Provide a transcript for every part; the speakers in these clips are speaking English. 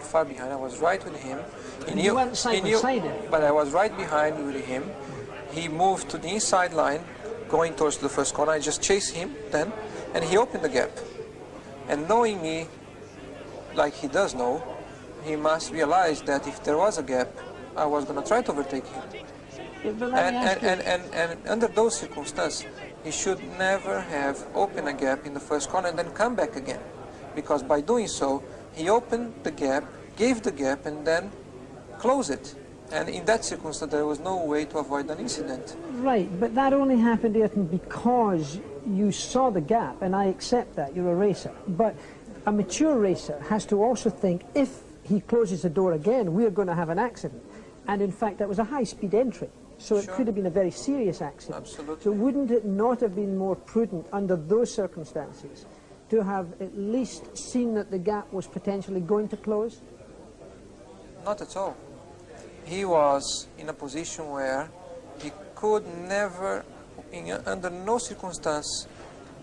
far behind. I was right with him. You weren't side by side. But I was right behind with him. He moved to the inside line, going towards the first corner. I just chased him then, and he opened the gap. And knowing me, like he does know, he must realize that if there was a gap, I was going to try to overtake him. And under those circumstances, he should never have opened a gap in the first corner and then come back again. Because by doing so, he opened the gap, gave the gap, and then closed it. And in that circumstance, there was no way to avoid an incident. Right, but that only happened, Ayrton, because you saw the gap, and I accept that, you're a racer. But a mature racer has to also think, if he closes the door again, we're going to have an accident. And in fact, that was a high-speed entry. So it could have been a very serious accident. Absolutely. So wouldn't it not have been more prudent under those circumstances to have at least seen that the gap was potentially going to close? Not at all. He was in a position where he could never, under no circumstance,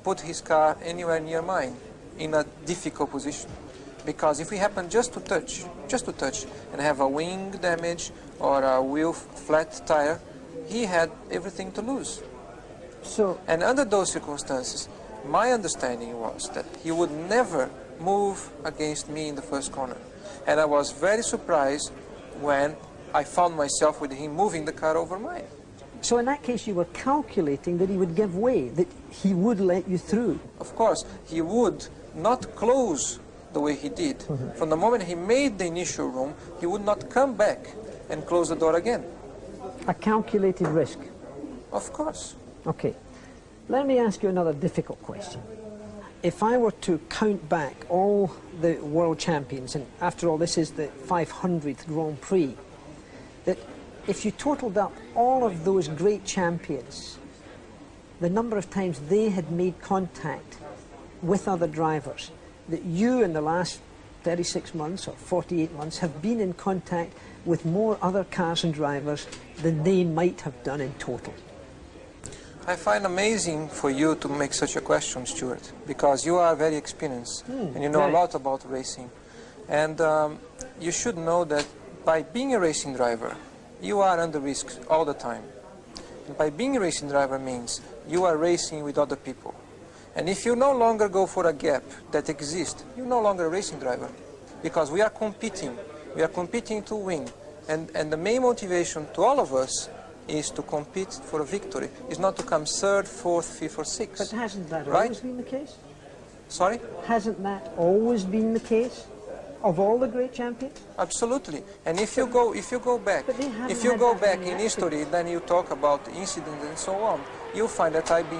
put his car anywhere near mine in a difficult position. Because if we happen just to touch, and have a wing damage or a wheel flat tire, he had everything to lose. And under those circumstances, my understanding was that he would never move against me in the first corner. And I was very surprised when I found myself with him moving the car over mine. So in that case, you were calculating that he would give way, that he would let you through. Of course, he would not close the way he did. From the moment he made the initial room, he would not come back and close the door again. A calculated risk. Of course. Okay. Let me ask you another difficult question. If I were to count back all the world champions, and after all this is the 500th Grand Prix, that if you totaled up all of those great champions, the number of times they had made contact with other drivers, that you in the last 36 months or 48 months have been in contact with more other cars and drivers than they might have done in total. I find amazing for you to make such a question, Stewart, because you are very experienced and you know a lot about racing. And you should know that by being a racing driver, you are under risk all the time. And by being a racing driver means you are racing with other people. And if you no longer go for a gap that exists, you're no longer a racing driver. Because we are competing. We are competing to win. And the main motivation to all of us is to compete for a victory. It's not to come third, fourth, fifth, or sixth. But hasn't that always been the case? Sorry? Hasn't that always been the case of all the great champions? Absolutely. And if you go back in history, then you talk about incidents and so on, you'll find that I've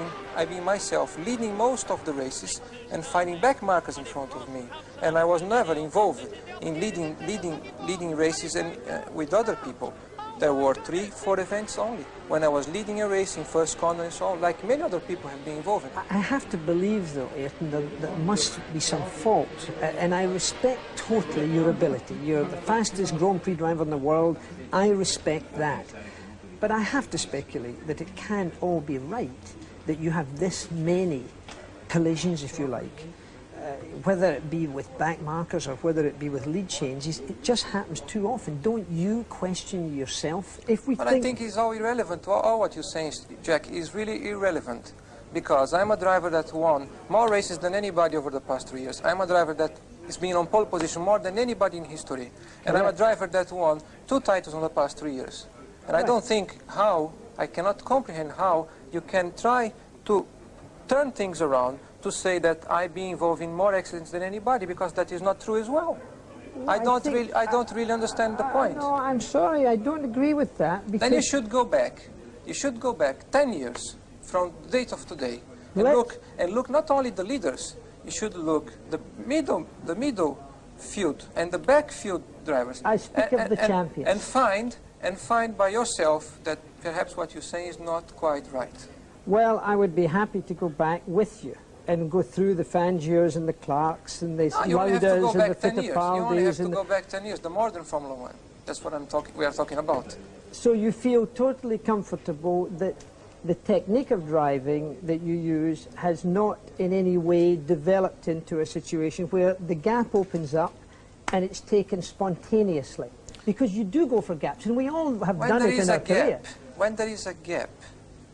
been myself leading most of the races and finding back markers in front of me. And I was never involved in leading races and with other people. There were 3, 4 events only when I was leading a race in first corner and so on, like many other people have been involved in. I have to believe, though, Ayrton, that there must be some fault, and I respect totally your ability. You're the fastest Grand Prix driver in the world. I respect that. But I have to speculate that it can't all be right, that you have this many collisions, if you like, whether it be with back markers or whether it be with lead changes. It just happens too often. Don't you question yourself? But I think it's all irrelevant. All what you're saying, Jack, is really irrelevant. Because I'm a driver that won more races than anybody over the past 3 years. I'm a driver that has been on pole position more than anybody in history. And I'm a driver that won 2 titles in the past 3 years. And I don't think I cannot comprehend how you can try to turn things around to say that I've been involved in more accidents than anybody, because that is not true as well. I don't really understand the point. No, I'm sorry, I don't agree with that. Then you should go back. You should go back 10 years from the date of today and look not only the leaders. You should look the middle field and the back field drivers. I speak of the champions. And find by yourself that perhaps what you're saying is not quite right. Well, I would be happy to go back with you and go through the Fangiers and the Clarks and the Laudas and the Fittipaldis. You only have to go back 10 years, the modern Formula One. That's what we are talking about. So you feel totally comfortable that the technique of driving that you use has not in any way developed into a situation where the gap opens up and it's taken spontaneously. Because you do go for gaps, and we all have When done there it is in a our career. gap, when there is a gap,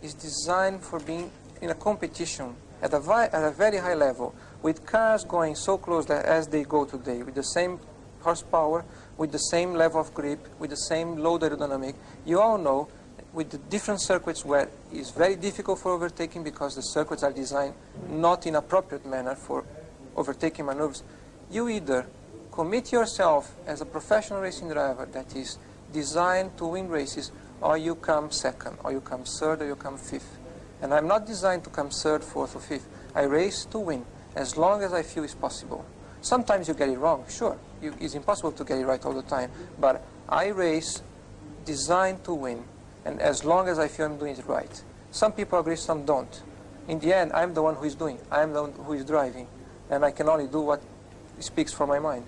it's designed for being in a competition at a very high level, with cars going so close as they go today, with the same horsepower, with the same level of grip, with the same load aerodynamic. You all know, with the different circuits where it's very difficult for overtaking because the circuits are designed not in appropriate manner for overtaking maneuvers, you either commit yourself as a professional racing driver that is designed to win races, or you come second, or you come third, or you come fifth. And I'm not designed to come third, fourth, or fifth. I race to win, as long as I feel it's possible. Sometimes you get it wrong, sure. It's impossible to get it right all the time. But I race designed to win, and as long as I feel I'm doing it right. Some people agree, some don't. In the end, I'm the one who is doing. I'm the one who is driving. And I can only do what speaks from my mind.